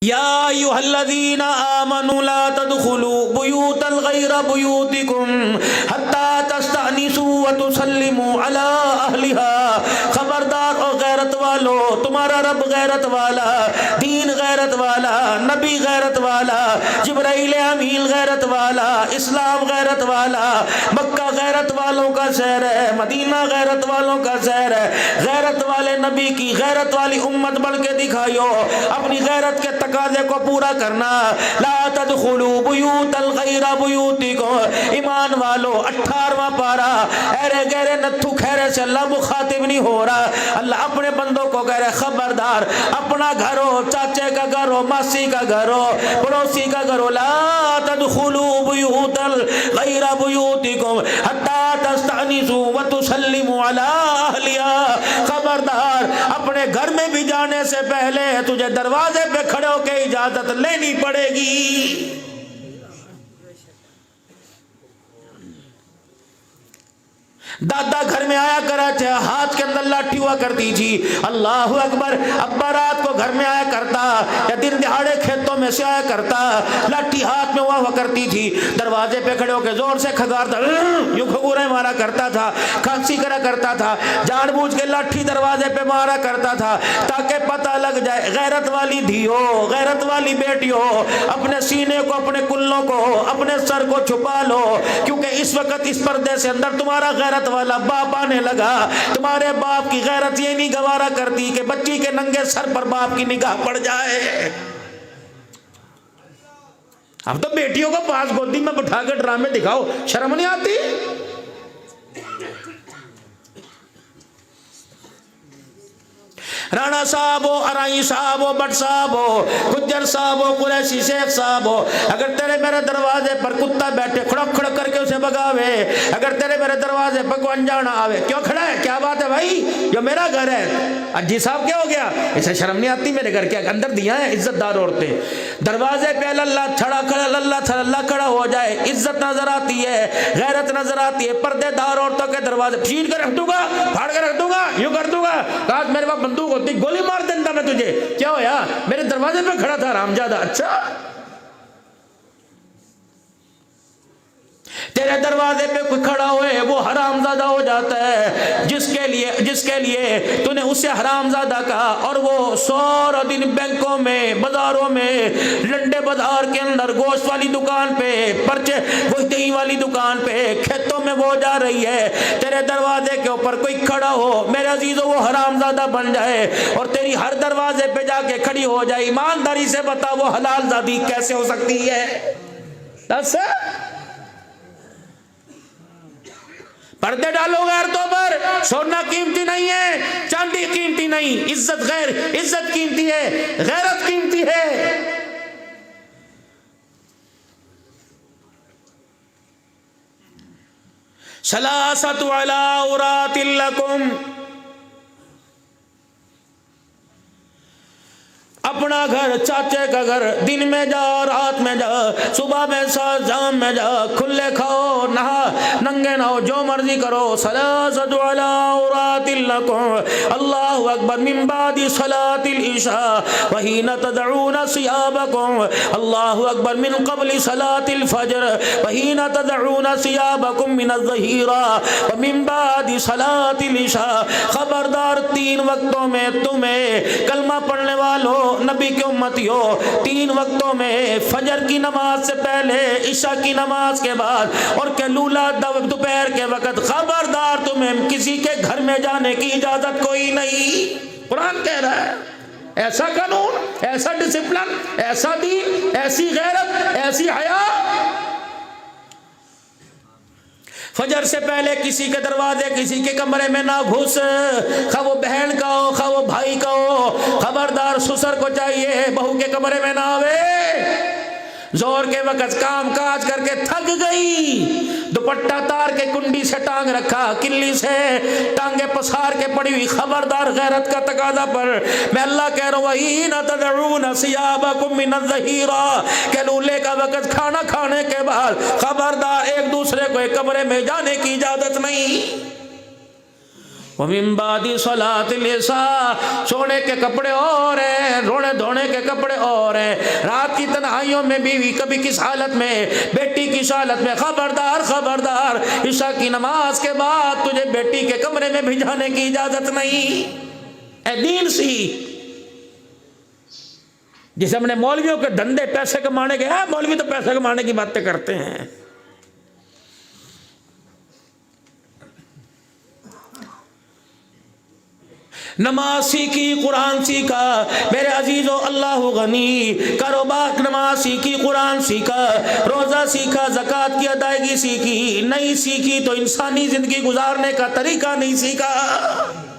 یا ایھا الذین آمنوا لا تدخلوا بیوتا غیر بیوتکم حتی تستأنسوا وتسلموا علی اہلها۔ خبردار او غیرت والو، تمہارا رب غیرت والا، دین غیرت والا، نبی غیرت والا، جبرائیل امین غیرت والا، اسلام غیرت والا، مکہ غیرت والوں کا شہر ہے، مدینہ غیرت والوں کا شہر ہے۔ غیرت والے نبی کی غیرت والی امت بن کے دکھائیو، اپنی غیرت کے تقاضے کو پورا کرنا۔ لا تدخلوا بیوتا غیر بیوتکم، ایمان والو 18واں پارہ، ایرے گہرے نتھو خیرے سے اللہ مخاطب نہیں ہو رہا، اللہ اپنے بندوں کو کہہ رہے خبردار، اپنا گھر ہو، چاچے کا گھر ہو، ماسی کا گھر ہو، پڑوسی کا گھر ہو، لا تدخلوا بیوتا غیر بیوتکم حتی تستأنسوا وتسلموا علی اہلها۔ خبردار، اپنے گھر میں بھی جانے سے پہلے تجھے دروازے پہ کھڑے ہو کے اجازت لینی پڑے گی۔ دادا گھر میں آیا کرتے، ہاتھ کے اندر لاٹھی ہوا کرتی تھی، اللہ اکبر۔ ابا رات کو گھر میں آیا کرتا یا دن دہاڑے کھیتوں میں سے آیا کرتا، لاٹھی ہاتھ میں ہوا کرتی تھی، دروازے پہ کھڑے ہو کے زور سے کھگارتا، یوں کھگورے مارا کرتا تھا، کھانسی کرا کرتا تھا، جان بوجھ کے لاٹھی دروازے پہ مارا کرتا تھا تاکہ پتہ لگ جائے غیرت والی دھی ہو، غیرت والی بیٹی ہو، اپنے سینے کو، اپنے کلوں کو، اپنے سر کو چھپا لو، کیونکہ اس وقت اس پردے سے اندر تمہارا غیرت والا باپ آنے لگا۔ تمہارے باپ کی غیرت یہ نہیں گوارا کرتی کہ بچی کے ننگے سر پر باپ کی نگاہ پڑ جائے۔ اب تو بیٹیوں کو پاس گودی میں بٹھا کے ڈرامے دکھاؤ، شرم نہیں آتی؟ رانا صاحب ہو، ارائی صاحب ہو، بٹ صاحب ہو، گجر صاحب ہو، قریشی شیخ صاحب ہو، اگر تیرے میرے دروازے پر کتا بیٹھے کھڑک کھڑک کر کے اسے بگاوے، اگر تیرے میرے دروازے پر کوئی انجانا آوے، کیوں کھڑا ہے؟ کیا بات ہے بھائی؟ جو میرا گھر ہے۔ اجی صاحب کیا ہو گیا؟ اسے شرم نہیں آتی؟ میرے گھر کے اندر دیا ہے عزت دار عورتیں، دروازے پہ اللہ کھڑا ہو جائے، عزت نظر آتی ہے، غیرت نظر آتی ہے۔ پردے دار عورتوں کے دروازے چھین کر رکھ دوں گا، پھاڑ کر رکھ دوں گا، یوں کر دوں گا، کہا میرے پاس بندوق ہوتی گولی مار دیتا میں تجھے۔ کیا ہویا؟ میرے دروازے پہ کھڑا تھا حرامزادہ۔ اچھا، تیرے دروازے پہ کوئی کھڑا ہوئے وہ حرامزادہ ہو جاتا ہے، جس کے لیے تو نے اسے حرامزادہ کہا، اور وہ سورا دن بینکوں میں، بازاروں میں، لنڈے بازار کے اندر، گوشت والی دکان پہ، پرچے گوشت دہی والی دکان پہ، کھیتوں میں وہ جا رہی ہے، تیرے دروازے کے اوپر کوئی کھڑا ہو میرے عزیزو، وہ حرامزادہ بن جائے اور تیری ہر دروازے پہ جا کے کھڑی ہو جائے، ایمانداری سے بتا وہ حلال زادی کیسے ہو سکتی ہے؟ بس پردے ڈالو غیرتوں پر۔ سونا قیمتی نہیں ہے، چاندی قیمتی نہیں، عزت قیمتی ہے، غیرت قیمتی ہے۔ ثلاثۃ علی عورات لکم، اپنا گھر، چاچے کا گھر، دن میں جا، رات میں جا، صبح میں سا، شام میں جا، کھلے کھاؤ، نہا، ننگے نہو، جو مرضی کرو۔ ثلاثۃ علی عورات لکم، اللہ اکبر، من بعد صلاۃ العشاء وحین تدعون ثیابکم، اللہ اکبر، من قبل صلاۃ الفجر وحین تدعون ثیابکم من الظہیرہ ومن بعد صلاۃ العشاء۔ خبردار، 3 وقتوں میں تمہیں کلمہ پڑھنے والوں، نبی کی امتی ہو، 3 وقتوں میں، فجر کی نماز سے پہلے، عشاء کی نماز کے بعد، اور کیلولا دوپہر کے وقت، خبردار تمہیں کسی کے گھر میں جانے کی اجازت کوئی نہیں۔ قرآن کہہ رہا ہے، ایسا قانون، ایسا ڈسپلن، ایسا دین، ایسی غیرت، ایسی حیا۔ فجر سے پہلے کسی کے دروازے، کسی کے کمرے میں نہ گھس، خواہ وہ بہن کا ہو، خواہ وہ بھائی کا ہو۔ خبردار، سسر کو چاہیے بہو کے کمرے میں نہ آوے۔ زور کے وقت کام کاج کر کے تھک گئی، دوپٹہ تار کے کنڈی سے ٹانگ رکھا، کلی سے ٹانگیں پسار کے پڑی ہوئی، خبردار غیرت کا تقاضا پر میں اللہ کہہ رہا ہوں، وَحِينَ تَدْعُونَ ثِيَابَكُم مِّنَ الظَّهِيرَةِ، کہ لولے کا وقت، کھانا کھانے کے بعد، خبردار ایک دوسرے کو ایک کمرے میں جانے کی اجازت نہیں۔ وَمِن بَعْدِ صَلَاةِ الْعِشَاء، سونے کے کپڑے اور ہیں، رونے دھونے کے کپڑے اور ہیں، رات کی تنہائیوں میں بیوی کبھی کس حالت میں، بیٹی کس حالت میں، خبردار خبردار، عشاء کی نماز کے بعد تجھے بیٹی کے کمرے میں بھی جانے کی اجازت نہیں۔ اے دین سی، جسے ہم نے مولویوں کے دھندے پیسے کمانے کے، مولوی تو پیسے کمانے کی باتیں کرتے ہیں۔ نماز سیکھی، قرآن سیکھا میرے عزیزو، اللہ غنی، کاروبار، نماز سیکھی، قرآن سیکھا، روزہ سیکھا، زکوٰۃ کی ادائیگی سیکھی، نہیں سیکھی تو انسانی زندگی گزارنے کا طریقہ نہیں سیکھا۔